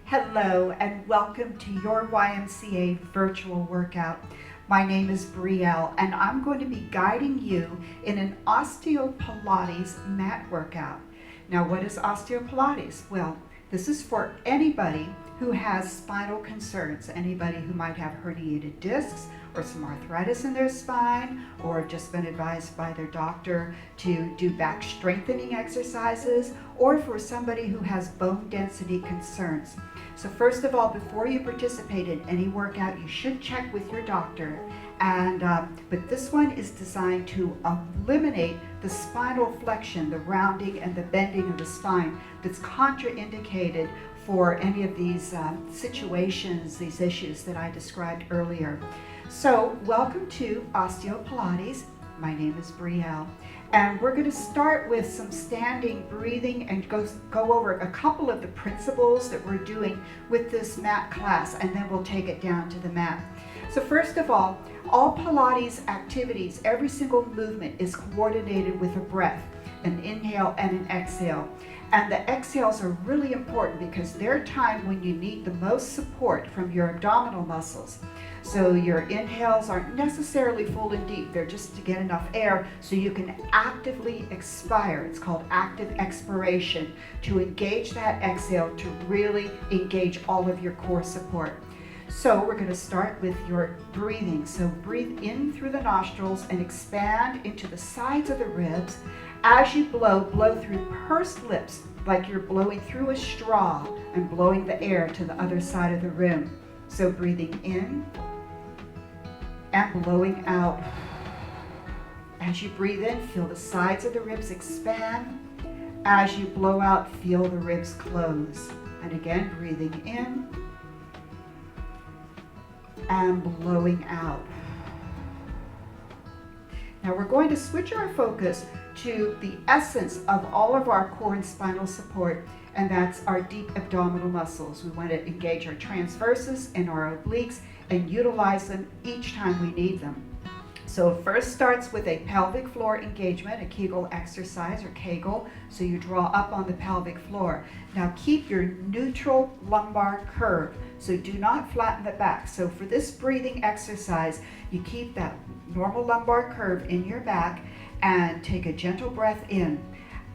Hello and welcome to your YMCA virtual workout. My name is Bre'Elle and I'm going to be guiding you in an osteopilades mat workout. Now, what is osteopilades? Well, this is for anybody who has spinal concerns, anybody who might have herniated discs or some arthritis in their spine, or just been advised by their doctor to do back strengthening exercises, or for somebody who has bone density concerns. So first of all, before you participate in any workout, you should check with your doctor. But this one is designed to eliminate the spinal flexion, the rounding and the bending of the spine that's contraindicated for any of these situations, these issues that I described earlier. So welcome to Osteopilades. My name is Bre'Elle, and we're going to start with some standing breathing and go over a couple of the principles that we're doing with this mat class, and then we'll take it down to the mat. So first of all Pilates activities, every single movement is coordinated with a breath, an inhale and an exhale. And the exhales are really important because they're time when you need the most support from your abdominal muscles. So your inhales aren't necessarily full and deep, they're just to get enough air so you can actively expire. It's called active expiration, to engage that exhale, to really engage all of your core support. So we're going to start with your breathing. So breathe in through the nostrils and expand into the sides of the ribs. As you blow through pursed lips, like you're blowing through a straw and blowing the air to the other side of the room. So breathing in and blowing out. As you breathe in, feel the sides of the ribs expand. As you blow out, feel the ribs close. And again, breathing in and blowing out. Now we're going to switch our focus to the essence of all of our core and spinal support, and that's our deep abdominal muscles. We want to engage our transversus and our obliques and utilize them each time we need them. So it first starts with a pelvic floor engagement, a Kegel exercise or Kegel. So you draw up on the pelvic floor. Now keep your neutral lumbar curve. So do not flatten the back. So for this breathing exercise, you keep that normal lumbar curve in your back and take a gentle breath in.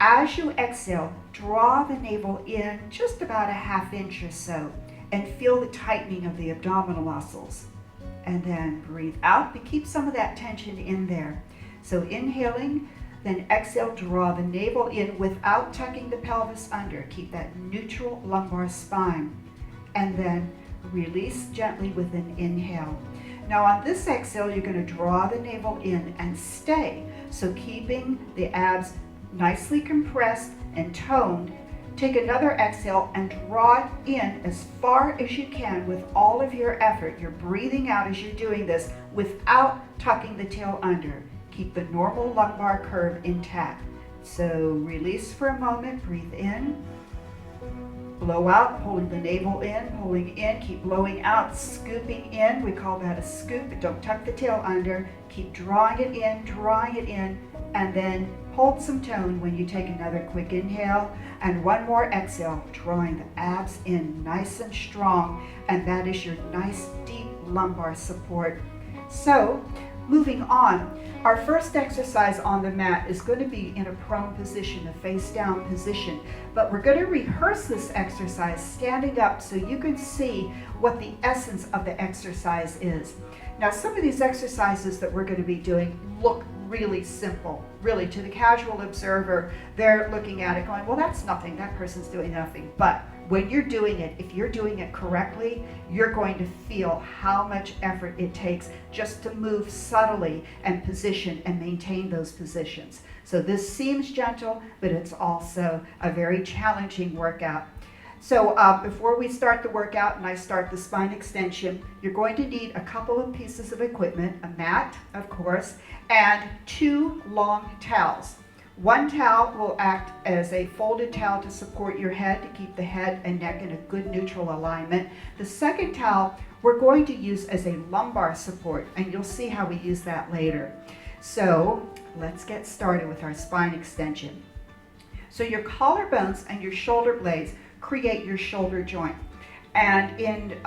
As you exhale, draw the navel in just about a ½ inch or so and feel the tightening of the abdominal muscles. And then breathe out, but keep some of that tension in there. So inhaling, then exhale, draw the navel in without tucking the pelvis under. Keep that neutral lumbar spine. And then release gently with an inhale. Now on this exhale, you're going to draw the navel in and stay. So keeping the abs nicely compressed and toned. Take another exhale and draw it in as far as you can with all of your effort. You're breathing out as you're doing this without tucking the tail under. Keep the normal lumbar curve intact. So release for a moment, breathe in, blow out, pulling the navel in, pulling in, keep blowing out, scooping in. We call that a scoop, but don't tuck the tail under. Keep drawing it in, and then hold some tone when you take another quick inhale and one more exhale, drawing the abs in nice and strong, and that is your nice deep lumbar support. So moving on, our first exercise on the mat is going to be in a prone position, a face down position, but we're going to rehearse this exercise standing up so you can see what the essence of the exercise is. Now some of these exercises that we're going to be doing look really simple. Really, to the casual observer, they're looking at it going, well, that's nothing, that person's doing nothing. But when you're doing it, if you're doing it correctly, you're going to feel how much effort it takes just to move subtly and position and maintain those positions. So this seems gentle, but it's also a very challenging workout. So before we start the workout and I start the spine extension, you're going to need a couple of pieces of equipment, a mat, of course, and 2 long towels. One towel will act as a folded towel to support your head, to keep the head and neck in a good neutral alignment. The second towel we're going to use as a lumbar support, and you'll see how we use that later. So let's get started with our spine extension. So your collarbones and your shoulder blades create your shoulder joint. And in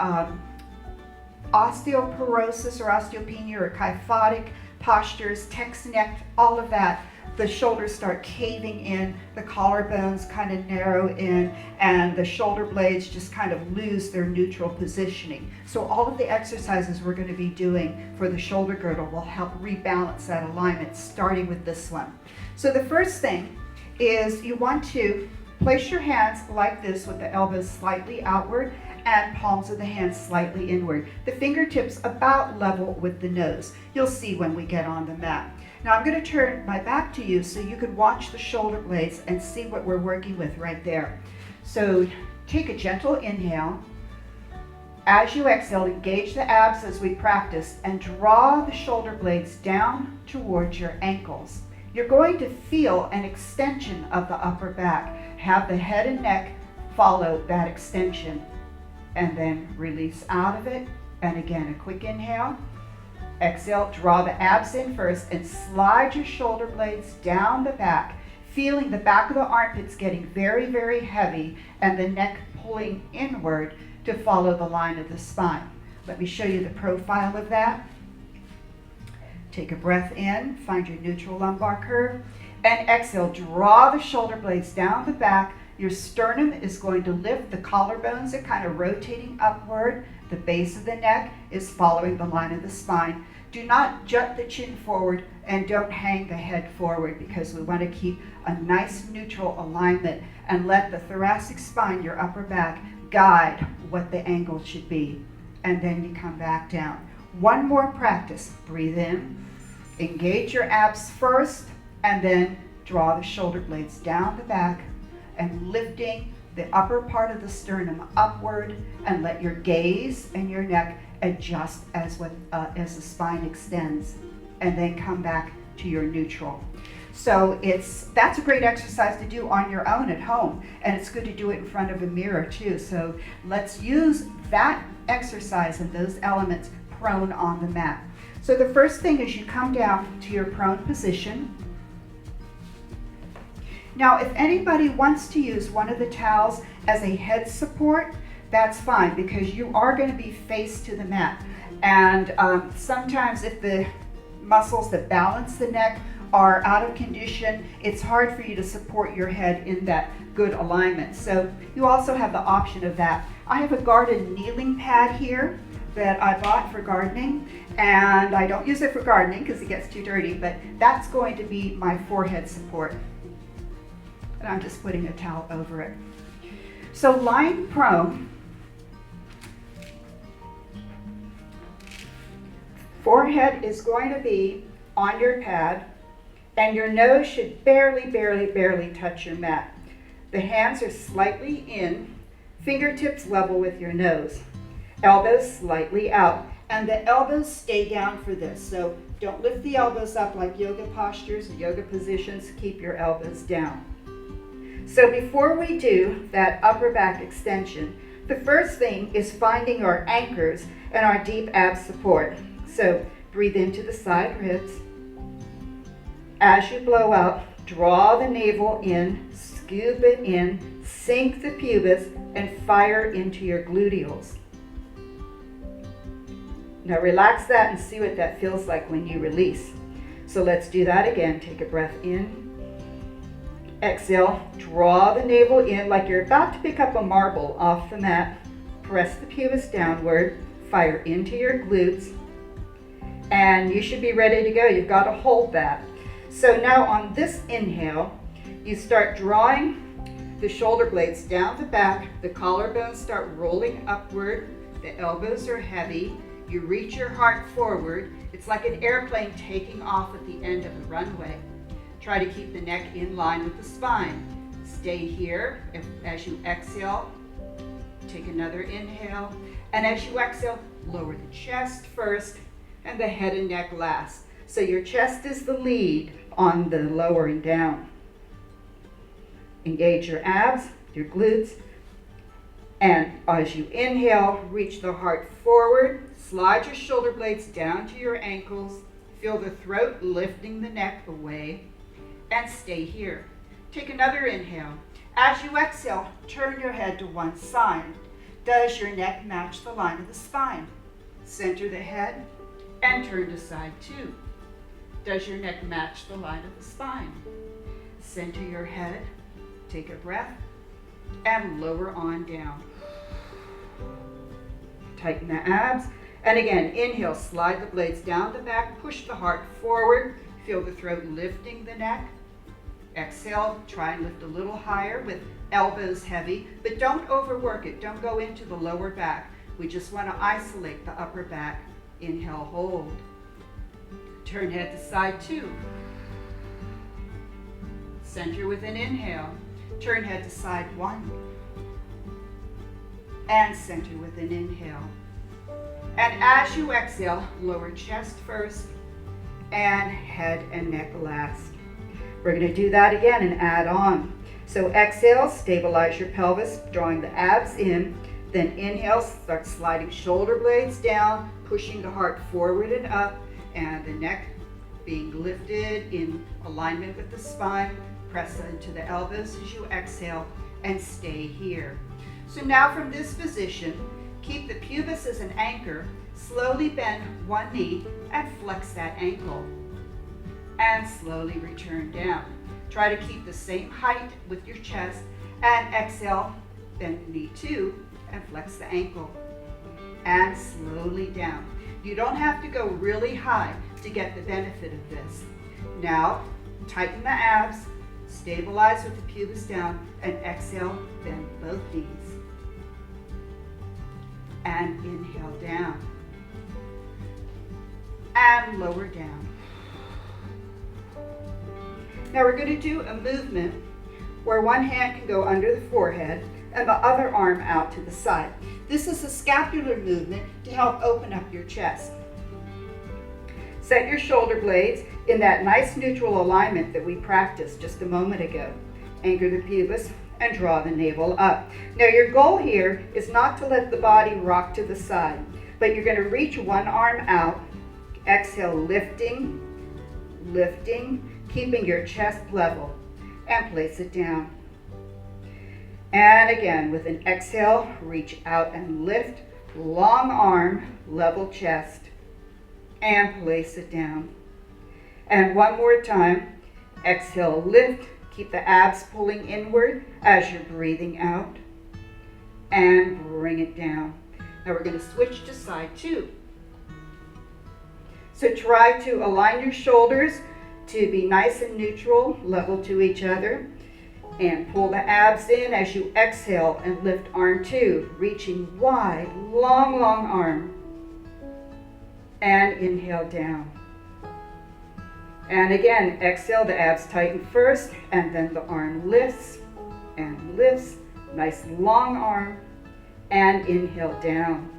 osteoporosis or osteopenia or kyphotic postures, text neck, all of that, the shoulders start caving in, the collarbones kind of narrow in, and the shoulder blades just kind of lose their neutral positioning. So all of the exercises we're going to be doing for the shoulder girdle will help rebalance that alignment, starting with this one. So the first thing is you want to place your hands like this with the elbows slightly outward and palms of the hands slightly inward. The fingertips about level with the nose. You'll see when we get on the mat. Now I'm going to turn my back to you so you can watch the shoulder blades and see what we're working with right there. So take a gentle inhale. As you exhale, engage the abs as we practice and draw the shoulder blades down towards your ankles. You're going to feel an extension of the upper back. Have the head and neck follow that extension, and then release out of it. And again, a quick inhale. Exhale, draw the abs in first and slide your shoulder blades down the back, feeling the back of the armpits getting very, very heavy and the neck pulling inward to follow the line of the spine. Let me show you the profile of that. Take a breath in, find your neutral lumbar curve, and exhale, draw the shoulder blades down the back. Your sternum is going to lift, the collarbones are kind of rotating upward, the base of the neck is following the line of the spine. Do not jut the chin forward and don't hang the head forward, because we want to keep a nice neutral alignment and let the thoracic spine, your upper back, guide what the angle should be. And then you come back down. One more practice. Breathe in, engage your abs first, and then draw the shoulder blades down the back and lifting the upper part of the sternum upward, and let your gaze and your neck adjust as the spine extends, and then come back to your neutral. So that's a great exercise to do on your own at home, and it's good to do it in front of a mirror too. So let's use that exercise and those elements prone on the mat. So the first thing is you come down to your prone position. Now, if anybody wants to use one of the towels as a head support, that's fine, because you are going to be face to the mat. And sometimes if the muscles that balance the neck are out of condition, it's hard for you to support your head in that good alignment. So you also have the option of that. I have a garden kneeling pad here that I bought for gardening, and I don't use it for gardening because it gets too dirty, but that's going to be my forehead support. And I'm just putting a towel over it. So lying prone, forehead is going to be on your pad, and your nose should barely touch your mat. The hands are slightly in, fingertips level with your nose, elbows slightly out, and the elbows stay down for this. So don't lift the elbows up like yoga postures or yoga positions. Keep your elbows down. So before we do that upper back extension, the first thing is finding our anchors and our deep ab support. So breathe into the side ribs. As you blow out, draw the navel in, scoop it in, sink the pubis, and fire into your gluteals. Now relax that and see what that feels like when you release. So let's do that again. Take a breath in. Exhale, draw the navel in like you're about to pick up a marble off the mat. Press the pubis downward, fire into your glutes, and you should be ready to go. You've got to hold that. So now on this inhale, you start drawing the shoulder blades down the back, the collarbones start rolling upward, the elbows are heavy, you reach your heart forward. It's like an airplane taking off at the end of the runway. Try to keep the neck in line with the spine. Stay here. As you exhale, take another inhale. And as you exhale, lower the chest first and the head and neck last. So your chest is the lead on the lowering down. Engage your abs, your glutes. And as you inhale, reach the heart forward. Slide your shoulder blades down to your ankles. Feel the throat lifting the neck away. And stay here. Take another inhale. As you exhale, turn your head to one side. Does your neck match the line of the spine? Center the head and turn to side 2. Does your neck match the line of the spine? Center your head, take a breath, and lower on down. Tighten the abs. And again, inhale, slide the blades down the back, push the heart forward, feel the throat lifting the neck. Exhale, try and lift a little higher with elbows heavy, but don't overwork it. Don't go into the lower back. We just want to isolate the upper back. Inhale, hold. Turn head to side 2. Center with an inhale. Turn head to side 1. And center with an inhale. And as you exhale, lower chest first and head and neck last. We're going to do that again and add on. So exhale, stabilize your pelvis, drawing the abs in. Then inhale, start sliding shoulder blades down, pushing the heart forward and up, and the neck being lifted in alignment with the spine. Press into the elbows as you exhale and stay here. So now from this position, keep the pubis as an anchor, slowly bend one knee and flex that ankle. And slowly return down. Try to keep the same height with your chest, and exhale, bend knee 2 and flex the ankle. And slowly down. You don't have to go really high to get the benefit of this. Now, tighten the abs, stabilize with the pubis down, and exhale, bend both knees. And inhale down. And lower down. Now we're going to do a movement where one hand can go under the forehead and the other arm out to the side. This is a scapular movement to help open up your chest. Set your shoulder blades in that nice neutral alignment that we practiced just a moment ago. Anchor the pubis and draw the navel up. Now your goal here is not to let the body rock to the side, but you're going to reach one arm out. Exhale, lifting, lifting, keeping your chest level, and place it down. And again, with an exhale, reach out and lift, long arm, level chest, and place it down. And one more time, exhale, lift, keep the abs pulling inward as you're breathing out, and bring it down. Now we're going to switch to side 2. So try to align your shoulders to be nice and neutral, level to each other, and pull the abs in as you exhale and lift arm 2, reaching wide, long, long arm, and inhale down. And again, exhale, the abs tighten first, and then the arm lifts and lifts, nice long arm, and inhale down.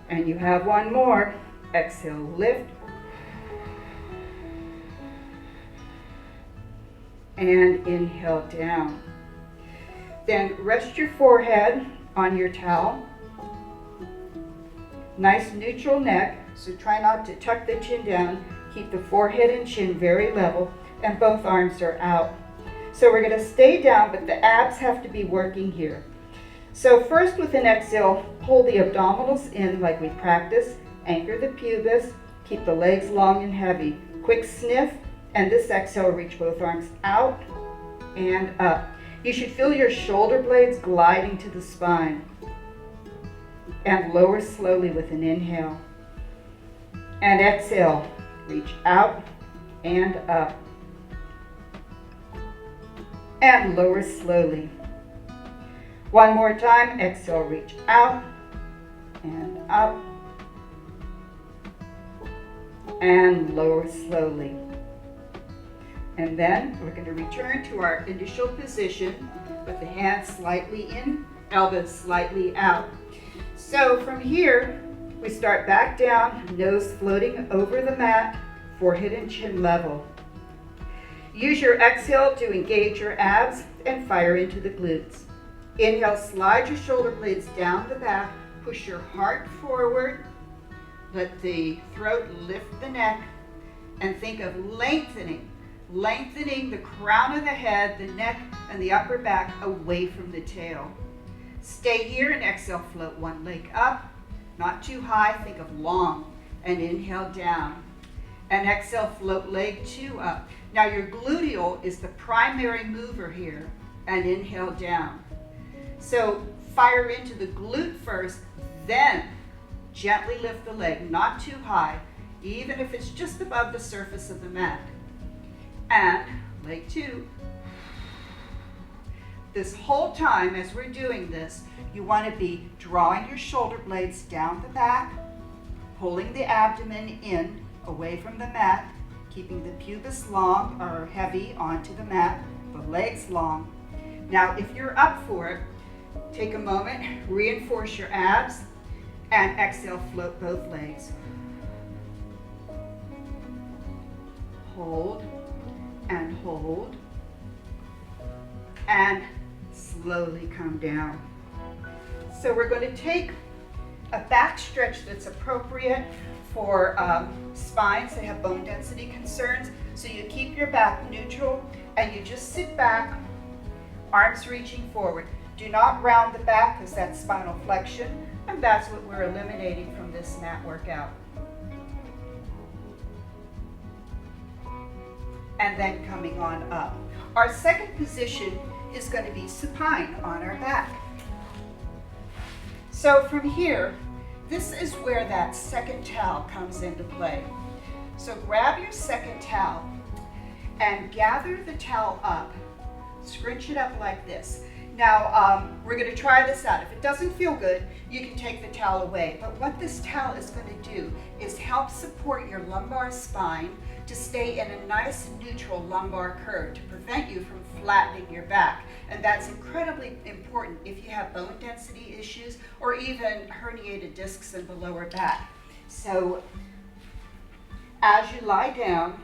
And you have one more. Exhale, lift, and inhale down. Then rest your forehead on your towel. Nice neutral neck, so try not to tuck the chin down. Keep the forehead and chin very level, and both arms are out. So we're going to stay down, but the abs have to be working here. So first with an exhale, pull the abdominals in like we practiced. Anchor the pubis, keep the legs long and heavy. Quick sniff, and this exhale, reach both arms out and up. You should feel your shoulder blades gliding to the spine. And lower slowly with an inhale. And exhale, reach out and up. And lower slowly. One more time, exhale, reach out and up. And lower slowly. And then we're going to return to our initial position with the hands slightly in, elbows slightly out. So from here, we start back down, nose floating over the mat, forehead and chin level. Use your exhale to engage your abs and fire into the glutes. Inhale, slide your shoulder blades down the back, push your heart forward. Let the throat lift the neck, and think of lengthening the crown of the head, the neck, and the upper back away from the tail. Stay here and exhale, float one leg up, not too high, think of long, and inhale down. And exhale, float leg 2 up. Now your gluteal is the primary mover here, and inhale down. So fire into the glute first, then gently lift the leg, not too high, even if it's just above the surface of the mat. And leg 2. This whole time as we're doing this, you want to be drawing your shoulder blades down the back, pulling the abdomen in, away from the mat, keeping the pubis long or heavy onto the mat, the legs long. Now, if you're up for it, take a moment, reinforce your abs, and exhale, float both legs. Hold, and slowly come down. So we're going to take a back stretch that's appropriate for spines that have bone density concerns. So you keep your back neutral and you just sit back, arms reaching forward. Do not round the back because that's spinal flexion, and that's what we're eliminating from this mat workout. And then coming on up. Our second position is going to be supine on our back. So from here, this is where that second towel comes into play. So grab your second towel and gather the towel up. Scrunch it up like this. Now, we're going to try this out. If it doesn't feel good, you can take the towel away. But what this towel is going to do is help support your lumbar spine to stay in a nice neutral lumbar curve to prevent you from flattening your back. And that's incredibly important if you have bone density issues or even herniated discs in the lower back. So as you lie down,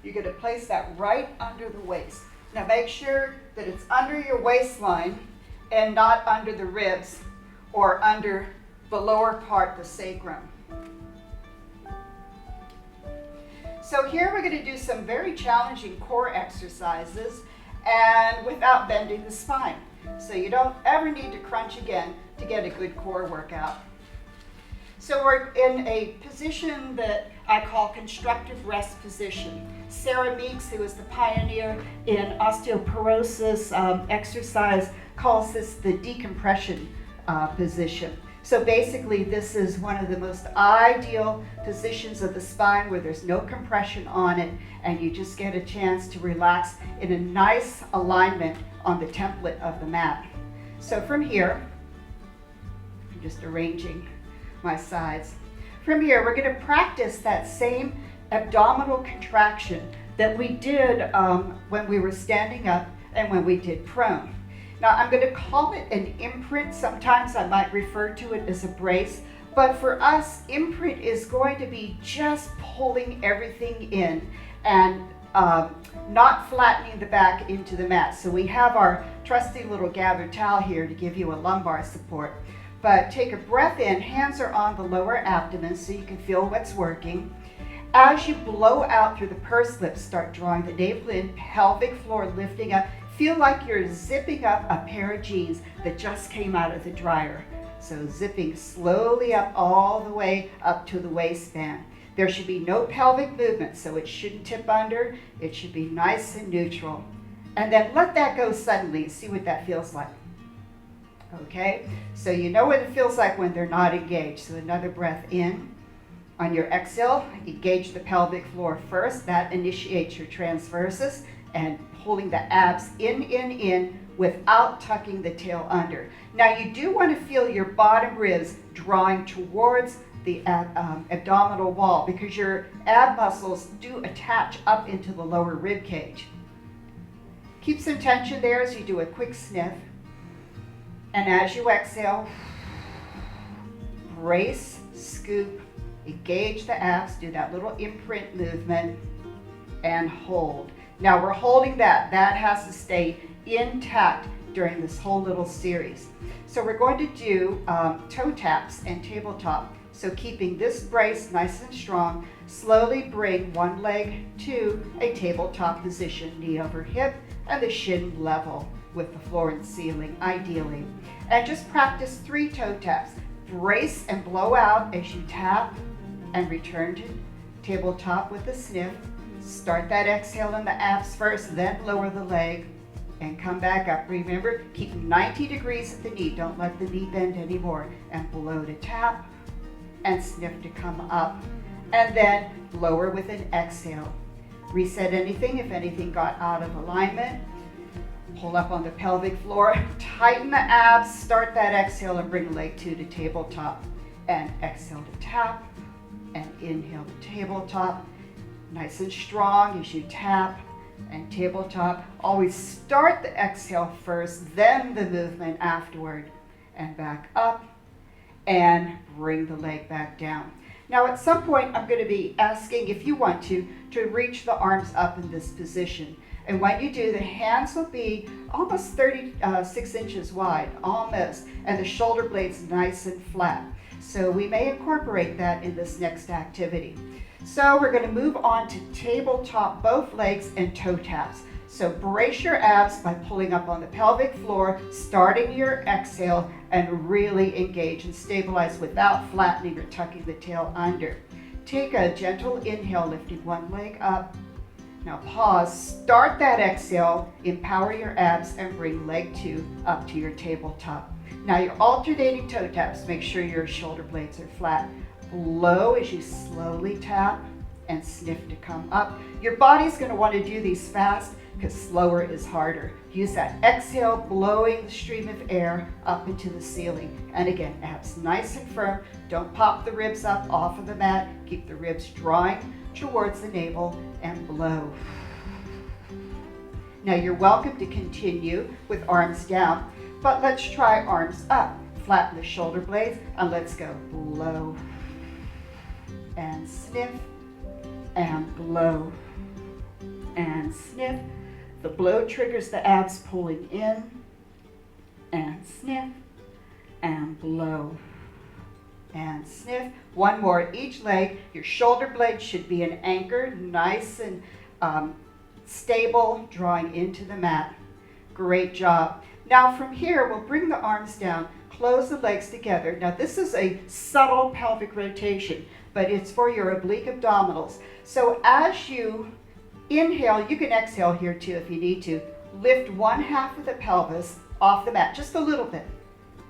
you're going to place that right under the waist. Now make sure that it's under your waistline and not under the ribs or under the lower part, the sacrum. So here we're going to do some very challenging core exercises and without bending the spine. So you don't ever need to crunch again to get a good core workout. So we're in a position that I call constructive rest position. Sarah Meeks, who is the pioneer in osteoporosis exercise, calls this the decompression position. So basically this is one of the most ideal positions of the spine where there's no compression on it and you just get a chance to relax in a nice alignment on the template of the mat. So from here, I'm just arranging my sides. From here, we're going to practice that same abdominal contraction that we did when we were standing up and when we did prone. Now, I'm going to call it an imprint. Sometimes I might refer to it as a brace, but for us, imprint is going to be just pulling everything in and not flattening the back into the mat. So we have our trusty little gathered towel here to give you a lumbar support. But take a breath in, hands are on the lower abdomen so you can feel what's working. As you blow out through the pursed lips, start drawing the navel in, pelvic floor lifting up. Feel like you're zipping up a pair of jeans that just came out of the dryer. So zipping slowly up all the way up to the waistband. There should be no pelvic movement, so it shouldn't tip under. It should be nice and neutral. And then let that go suddenly and see what that feels like. Okay, so you know what it feels like when they're not engaged. So another breath in. On your exhale, engage the pelvic floor first. That initiates your transversus and pulling the abs in without tucking the tail under. Now you do want to feel your bottom ribs drawing towards the abdominal wall because your ab muscles do attach up into the lower rib cage. Keep some tension there as you do a quick sniff. And as you exhale, brace, scoop, engage the abs, do that little imprint movement, and hold. Now we're holding that. That has to stay intact during this whole little series. So we're going to do toe taps and tabletop. So keeping this brace nice and strong, slowly bring one leg to a tabletop position, knee over hip, and the shin level. with the floor and ceiling, ideally. And just practice 3 toe taps. Brace and blow out as you tap and return to tabletop with a sniff. Start that exhale in the abs first, then lower the leg and come back up. Remember, keep 90 degrees at the knee. Don't let the knee bend anymore. And blow to tap and sniff to come up. And then lower with an exhale. Reset anything if anything got out of alignment. Pull up on the pelvic floor, tighten the abs, start that exhale and bring leg 2 to tabletop. And exhale to tap and inhale to tabletop. Nice and strong as you tap and tabletop. Always start the exhale first, then the movement afterward. And back up and bring the leg back down. Now at some point I'm going to be asking, if you want to reach the arms up in this position. And when you do, the hands will be almost 36 inches wide, almost, and the shoulder blades nice and flat. So we may incorporate that in this next activity. So we're going to move on to tabletop, both legs and toe taps. So brace your abs by pulling up on the pelvic floor, starting your exhale, and really engage and stabilize without flattening or tucking the tail under. Take a gentle inhale, lifting one leg up. Now pause, start that exhale, empower your abs, and bring leg 2 up to your tabletop. Now you're alternating toe taps. Make sure your shoulder blades are flat. Blow as you slowly tap and sniff to come up. Your body's going to want to do these fast because slower is harder. Use that exhale, blowing the stream of air up into the ceiling. And again, abs nice and firm. Don't pop the ribs up off of the mat. Keep the ribs drawing towards the navel and blow. Now you're welcome to continue with arms down, but let's try arms up. Flatten the shoulder blades and let's go. Blow and sniff and blow and sniff. The blow triggers the abs pulling in and sniff and blow and sniff. One more each leg. Your shoulder blade should be an anchor, nice and stable, drawing into the mat. Great job. Now from here, we'll bring the arms down, close the legs together. Now this is a subtle pelvic rotation, but it's for your oblique abdominals. So as you inhale, you can exhale here too if you need to. Lift one half of the pelvis off the mat, just a little bit.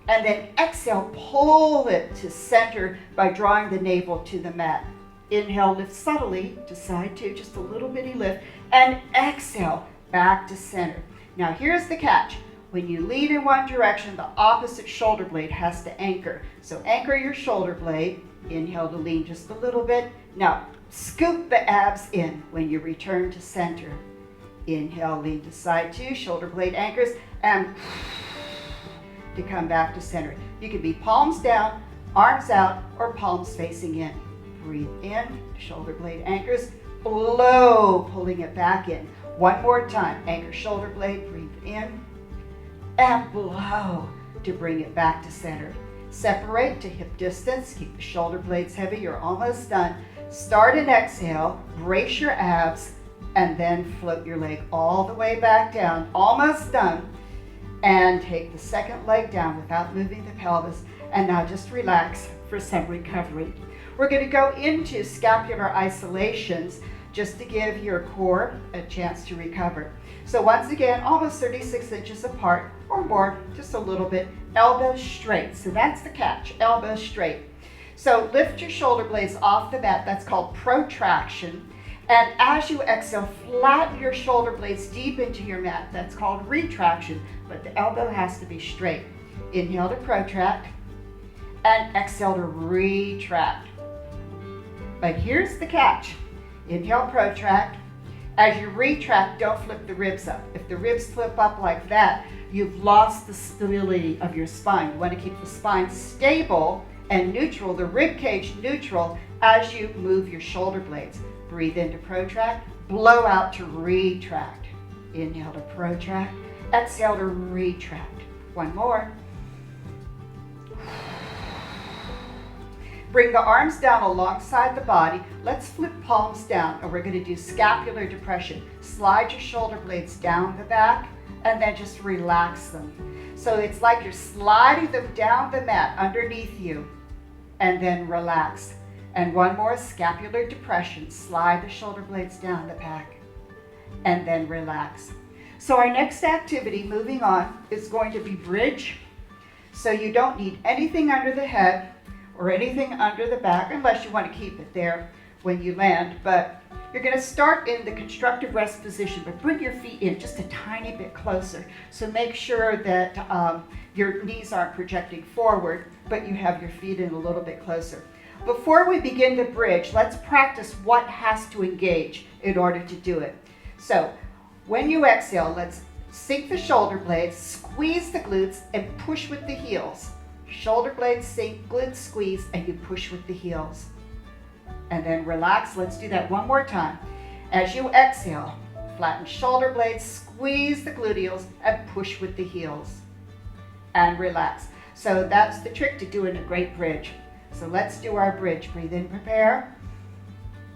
And then exhale, pull it to center by drawing the navel to the mat. Inhale, lift subtly to side 2, just a little bitty lift. And exhale, back to center. Now here's the catch. When you lean in one direction, the opposite shoulder blade has to anchor. So anchor your shoulder blade. Inhale to lean just a little bit. Now scoop the abs in when you return to center. Inhale, lean to side 2, shoulder blade anchors, and to come back to center. You can be palms down, arms out, or palms facing in. Breathe in, shoulder blade anchors, blow, pulling it back in. One more time, anchor shoulder blade, breathe in, and blow to bring it back to center. Separate to hip distance, keep the shoulder blades heavy, you're almost done. Start an exhale, brace your abs, and then float your leg all the way back down, almost done. And take the second leg down without moving the pelvis. And now just relax for some recovery. We're going to go into scapular isolations just to give your core a chance to recover. So once again, almost 36 inches apart or more, just a little bit, elbows straight. So that's the catch, elbows straight. So lift your shoulder blades off the mat. That's called protraction. And as you exhale, flatten your shoulder blades deep into your mat. That's called retraction, but the elbow has to be straight. Inhale to protract and exhale to retract. But here's the catch. Inhale, protract. As you retract, don't flip the ribs up. If the ribs flip up like that, you've lost the stability of your spine. You want to keep the spine stable and neutral, the rib cage neutral, as you move your shoulder blades. Breathe in to protract, blow out to retract. Inhale to protract, exhale to retract. One more. Bring the arms down alongside the body. Let's flip palms down, and we're going to do scapular depression. Slide your shoulder blades down the back and then just relax them. So it's like you're sliding them down the mat underneath you, and then relax. And one more, scapular depression. Slide the shoulder blades down the back, and then relax. So our next activity, moving on, is going to be bridge. So you don't need anything under the head or anything under the back, unless you want to keep it there when you land. But you're going to start in the constructive rest position, but bring your feet in just a tiny bit closer. So make sure that your knees aren't projecting forward, but you have your feet in a little bit closer. Before we begin the bridge, let's practice what has to engage in order to do it. So when you exhale, let's sink the shoulder blades, squeeze the glutes, and push with the heels. Shoulder blades sink, glutes squeeze, and you push with the heels. And then relax. Let's do that one more time. As you exhale, flatten shoulder blades, squeeze the gluteals, and push with the heels. And relax. So that's the trick to doing a great bridge. So let's do our bridge. Breathe in, prepare.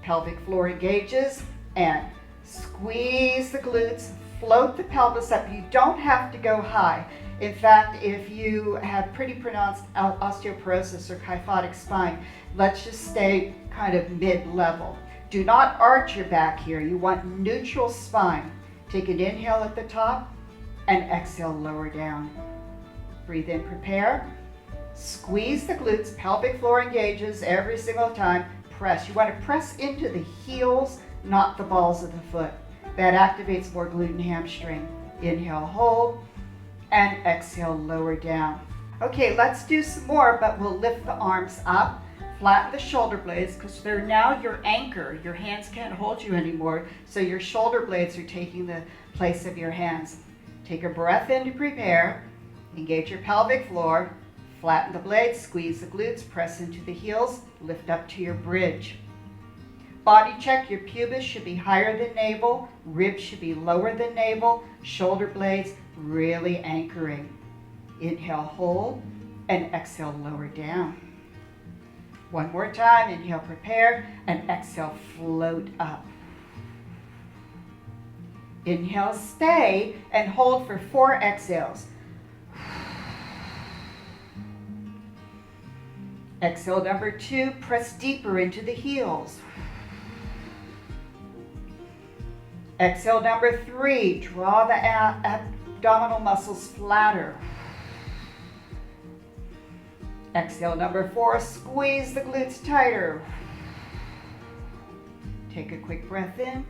Pelvic floor engages, and squeeze the glutes, float the pelvis up. You don't have to go high. In fact, if you have pretty pronounced osteoporosis or kyphotic spine, let's just stay kind of mid-level. Do not arch your back here. You want neutral spine. Take an inhale at the top and exhale, lower down. Breathe in, prepare. Squeeze the glutes, pelvic floor engages every single time. Press. You want to press into the heels, not the balls of the foot. That activates more glute and hamstring. Inhale, hold, and exhale, lower down. Okay, let's do some more, but we'll lift the arms up, flatten the shoulder blades, because they're now your anchor. Your hands can't hold you anymore, so your shoulder blades are taking the place of your hands. Take a breath in to prepare. Engage your pelvic floor. Flatten the blades, squeeze the glutes, press into the heels, lift up to your bridge. Body check, your pubis should be higher than navel, ribs should be lower than navel, shoulder blades really anchoring. Inhale, hold, and exhale, lower down. One more time, inhale, prepare, and exhale, float up. Inhale, stay, and hold for 4 exhales. Exhale number 2, press deeper into the heels. Exhale number 3, draw the abdominal muscles flatter. Exhale number 4, squeeze the glutes tighter. Take a quick breath in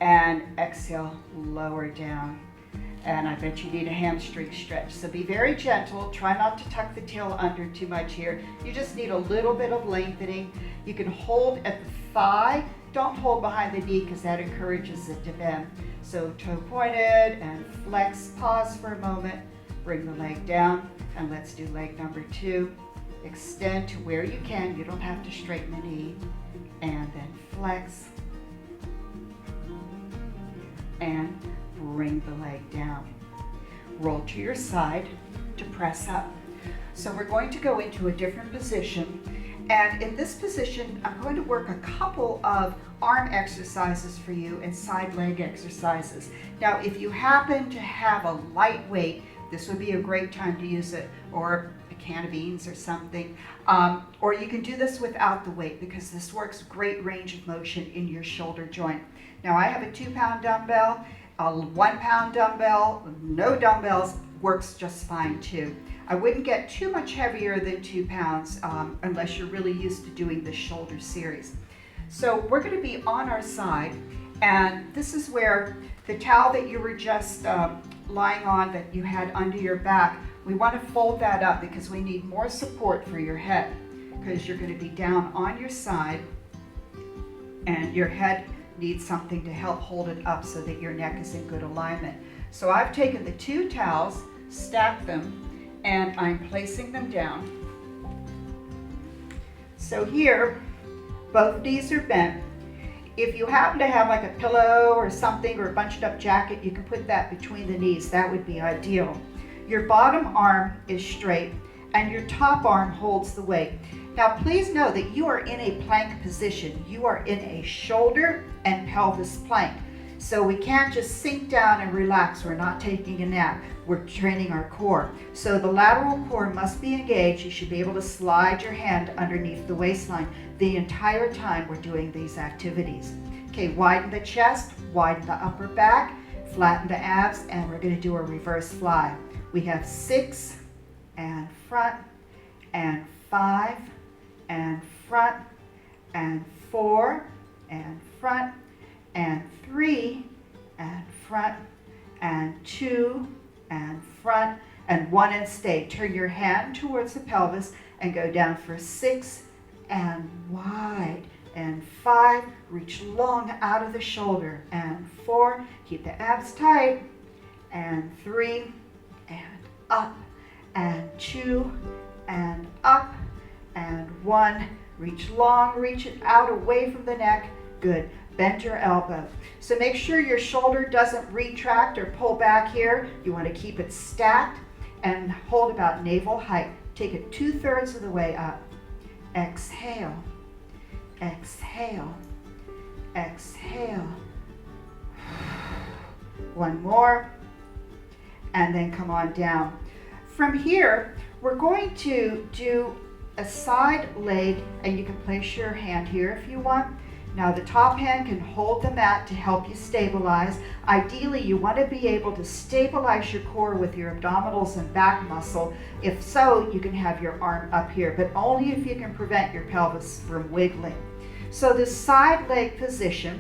and exhale, lower down. And I bet you need a hamstring stretch. So be very gentle. Try not to tuck the tail under too much here. You just need a little bit of lengthening. You can hold at the thigh. Don't hold behind the knee because that encourages it to bend. So toe pointed and flex. Pause for a moment. Bring the leg down. And let's do leg number 2. Extend to where you can. You don't have to straighten the knee. And then flex. And bring the leg down. Roll to your side to press up. So we're going to go into a different position. And in this position, I'm going to work a couple of arm exercises for you and side leg exercises. Now, if you happen to have a light weight, this would be a great time to use it, or a can of beans or something. Or you can do this without the weight because this works great range of motion in your shoulder joint. Now, I have a 2-pound dumbbell. A 1-pound dumbbell, no dumbbells, works just fine too. I wouldn't get too much heavier than 2 pounds unless you're really used to doing the shoulder series. So we're going to be on our side, and this is where the towel that you were just lying on that you had under your back, we want to fold that up because we need more support for your head, because you're going to be down on your side and your head needs something to help hold it up so that your neck is in good alignment. So I've taken the 2 towels, stacked them, and I'm placing them down. So here, both knees are bent. If you happen to have like a pillow or something or a bunched up jacket, you can put that between the knees. That would be ideal. Your bottom arm is straight and your top arm holds the weight. Now please know that you are in a plank position. You are in a shoulder and pelvis plank. So we can't just sink down and relax. We're not taking a nap. We're training our core. So the lateral core must be engaged. You should be able to slide your hand underneath the waistline the entire time we're doing these activities. Okay, widen the chest, widen the upper back, flatten the abs, and we're going to do a reverse fly. We have 6 and front and 5 and front and 4 and front and 3 and front and 2 and front and 1 and stay. Turn your hand towards the pelvis and go down for 6 and wide and 5. Reach long out of the shoulder and 4. Keep the abs tight and 3 and up and 2 and up and 1. Reach long, reach it out away from the neck. Good. Bend your elbow. So make sure your shoulder doesn't retract or pull back here. You want to keep it stacked and hold about navel height. Take it 2/3 of the way up. Exhale, exhale, exhale. One more, and then come on down. From here, we're going to do a side leg, and you can place your hand here if you want. Now the top hand can hold the mat to help you stabilize. Ideally, you want to be able to stabilize your core with your abdominals and back muscle. If so, you can have your arm up here, but only if you can prevent your pelvis from wiggling. So this side leg position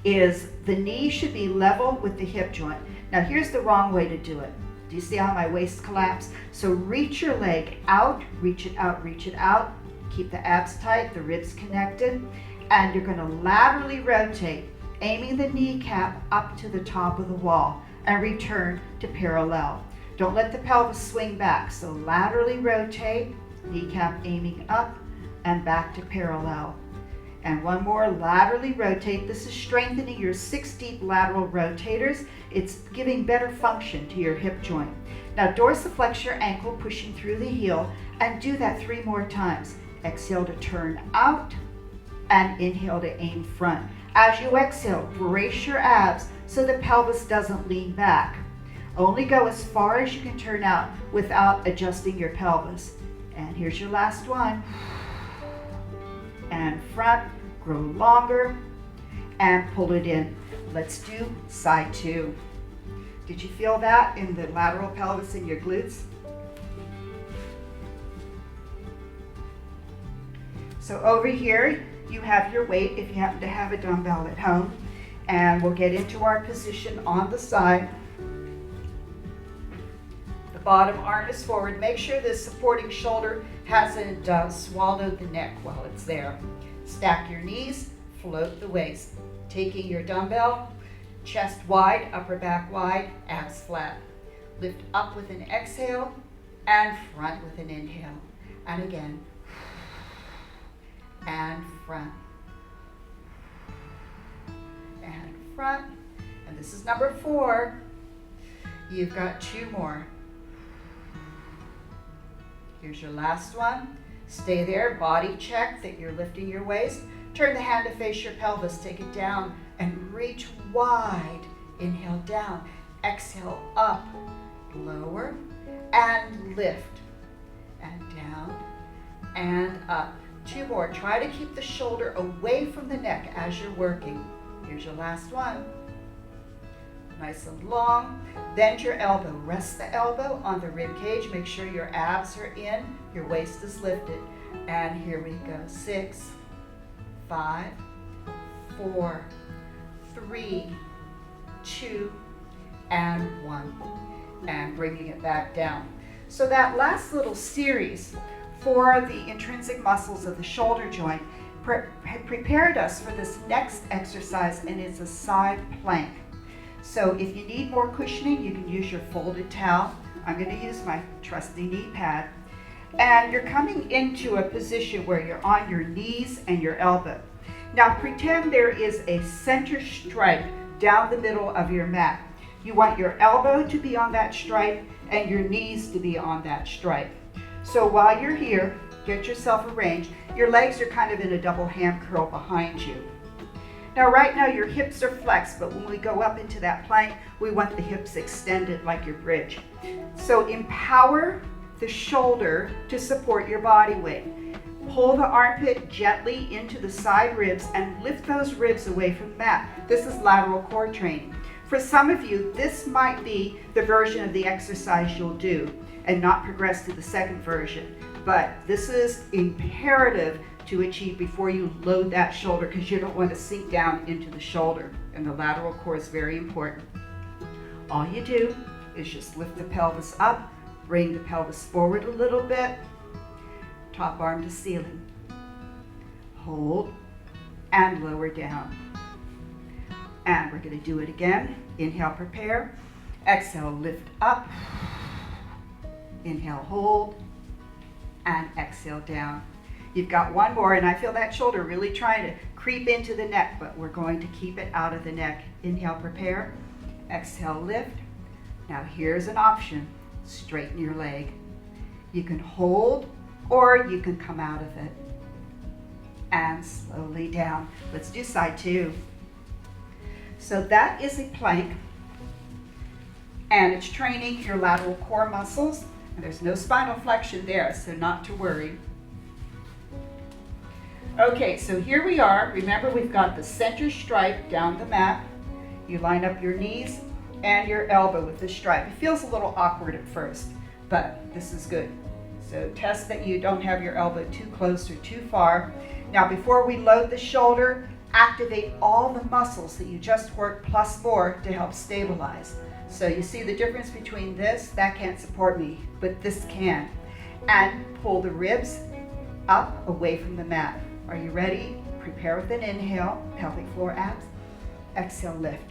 is the knee should be level with the hip joint. Now here's the wrong way to do it. Do you see how my waist collapsed? So reach your leg out, reach it out, reach it out. Keep the abs tight, the ribs connected. And you're going to laterally rotate, aiming the kneecap up to the top of the wall and return to parallel. Don't let the pelvis swing back. So laterally rotate, kneecap aiming up and back to parallel. And one more, laterally rotate. This is strengthening your 6 deep lateral rotators. It's giving better function to your hip joint. Now dorsiflex your ankle, pushing through the heel, and do that 3 more times. Exhale to turn out, and inhale to aim front. As you exhale, brace your abs so the pelvis doesn't lean back. Only go as far as you can turn out without adjusting your pelvis. And here's your last one. And front, grow longer, and pull it in. Let's do side 2. Did you feel that in the lateral pelvis in your glutes? So over here, you have your weight if you happen to have a dumbbell at home, and we'll get into our position on the side. The bottom arm is forward. Make sure the supporting shoulder hasn't swallowed the neck while it's there. Stack your knees, float the waist. Taking your dumbbell, chest wide, upper back wide, abs flat. Lift up with an exhale and front with an inhale. And again. And front, and front, and this is number 4. You've got 2 more. Here's your last one. Stay there, body check that you're lifting your waist. Turn the hand to face your pelvis, take it down and reach wide. Inhale down, exhale up, lower, and lift, and down, and up. 2 more. Try to keep the shoulder away from the neck as you're working. Here's your last one. Nice and long. Bend your elbow. Rest the elbow on the rib cage. Make sure your abs are in, your waist is lifted. And here we go. 6, 5, 4, 3, 2, and 1. And bringing it back down. So that last little series for the intrinsic muscles of the shoulder joint prepared us for this next exercise, and it's a side plank. So if you need more cushioning, you can use your folded towel. I'm going to use my trusty knee pad. And you're coming into a position where you're on your knees and your elbow. Now pretend there is a center stripe down the middle of your mat. You want your elbow to be on that stripe and your knees to be on that stripe. So while you're here, get yourself arranged. Your legs are kind of in a double hand curl behind you. Now right now your hips are flexed, but when we go up into that plank, we want the hips extended like your bridge. So empower the shoulder to support your body weight. Pull the armpit gently into the side ribs and lift those ribs away from the mat. This is lateral core training. For some of you, this might be the version of the exercise you'll do and not progress to the second version. But this is imperative to achieve before you load that shoulder, because you don't want to sink down into the shoulder, and the lateral core is very important. All you do is just lift the pelvis up, bring the pelvis forward a little bit, top arm to ceiling. Hold and lower down. And we're going to do it again. Inhale, prepare. Exhale, lift up. Inhale, hold. And exhale, down. You've got one more, and I feel that shoulder really trying to creep into the neck, but we're going to keep it out of the neck. Inhale, prepare. Exhale, lift. Now here's an option. Straighten your leg. You can hold or you can come out of it. And slowly down. Let's do side two. So that is a plank, and it's training your lateral core muscles. And there's no spinal flexion there, so not to worry. Okay, so here we are. Remember, we've got the center stripe down the mat. You line up your knees and your elbow with the stripe. It feels a little awkward at first, but this is good. So test that you don't have your elbow too close or too far. Now, before we load the shoulder, activate all the muscles that you just worked plus more to help stabilize. So you see the difference between this, that can't support me, but this can. And pull the ribs up away from the mat. Are you ready? Prepare with an inhale, pelvic floor abs. Exhale, lift.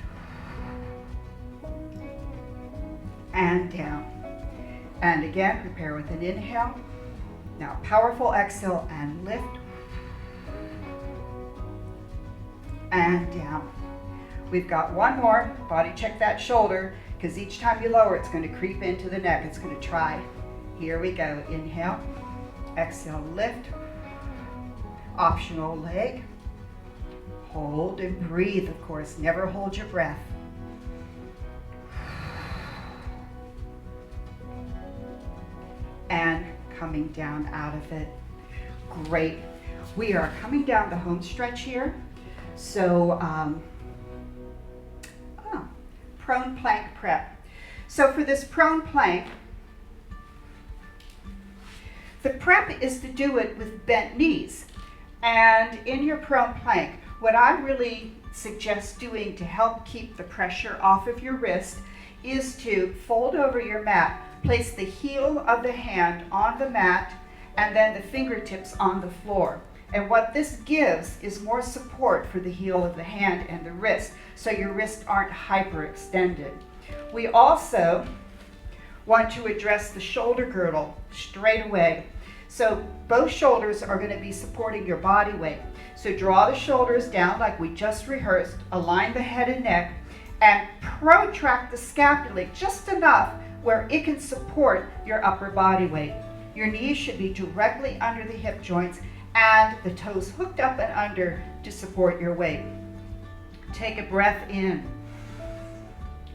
And down. And again, prepare with an inhale. Now powerful exhale and lift. And down. We've got one more. Body check that shoulder, because each time you lower, it's going to creep into the neck. It's going to try. Here we go. Inhale. Exhale, lift. Optional leg. Hold and breathe, of course. Never hold your breath. And coming down out of it. Great. We are coming down the home stretch here. So, prone plank prep. So for this prone plank, the prep is to do it with bent knees. And in your prone plank, what I really suggest doing to help keep the pressure off of your wrist is to fold over your mat, place the heel of the hand on the mat, and then the fingertips on the floor. And what this gives is more support for the heel of the hand and the wrist, so your wrists aren't hyperextended. We also want to address the shoulder girdle straight away. So both shoulders are going to be supporting your body weight. So draw the shoulders down like we just rehearsed, align the head and neck, and protract the scapula just enough where it can support your upper body weight. Your knees should be directly under the hip joints and the toes hooked up and under to support your weight. Take a breath in.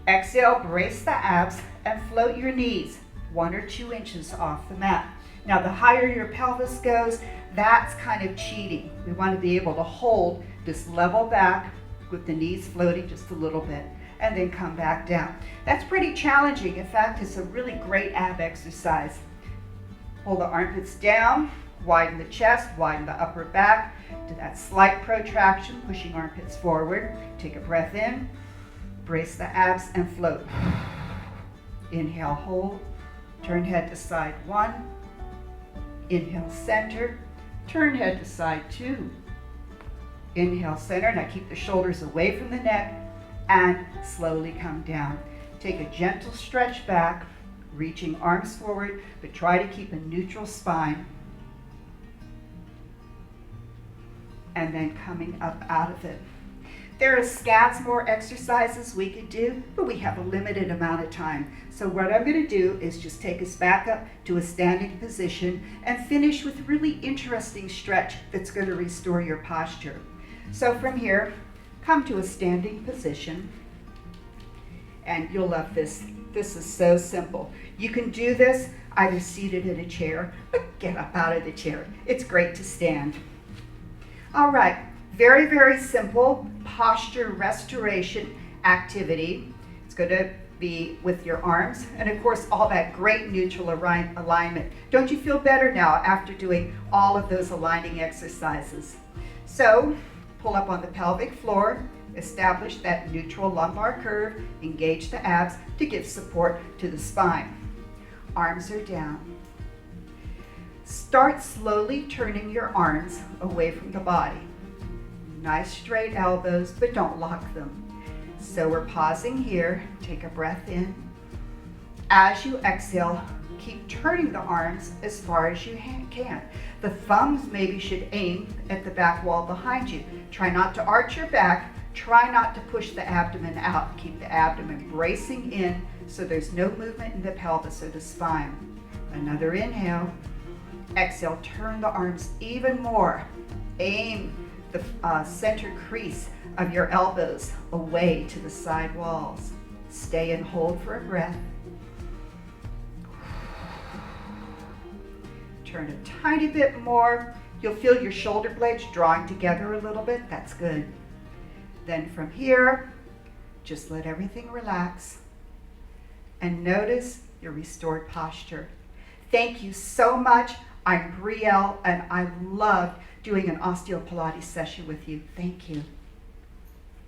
Exhale, brace the abs and float your knees 1 or 2 inches off the mat. Now, the higher your pelvis goes, that's kind of cheating. We want to be able to hold this level back with the knees floating just a little bit and then come back down. That's pretty challenging. In fact, it's a really great ab exercise. Pull the armpits down, widen the chest, widen the upper back. Do that slight protraction, pushing armpits forward. Take a breath in, brace the abs and float. Inhale, hold, turn head to side 1. Inhale, center, turn head to side 2. Inhale, center. Now keep the shoulders away from the neck and slowly come down. Take a gentle stretch back, reaching arms forward, but try to keep a neutral spine. And then coming up out of it. There are scads more exercises we could do, but we have a limited amount of time. So what I'm going to do is just take us back up to a standing position and finish with a really interesting stretch that's going to restore your posture. So from here, come to a standing position. And you'll love this. This is so simple. You can do this either seated in a chair, but get up out of the chair. It's great to stand. All right, very, very simple posture restoration activity. It's going to be with your arms and of course all that great neutral alignment. Don't you feel better now after doing all of those aligning exercises? So pull up on the pelvic floor, establish that neutral lumbar curve, engage the abs to give support to the spine. Arms are down. Start slowly turning your arms away from the body. Nice straight elbows, but don't lock them. So we're pausing here. Take a breath in. As you exhale, keep turning the arms as far as you can. The thumbs maybe should aim at the back wall behind you. Try not to arch your back. Try not to push the abdomen out. Keep the abdomen bracing in so there's no movement in the pelvis or the spine. Another inhale. Exhale, turn the arms even more. Aim the center crease of your elbows away to the side walls. Stay and hold for a breath. Turn a tiny bit more. You'll feel your shoulder blades drawing together a little bit. That's good. Then from here, just let everything relax and notice your restored posture. Thank you so much. I'm Bre'Elle and I loved doing an osteopillates session with you. Thank you.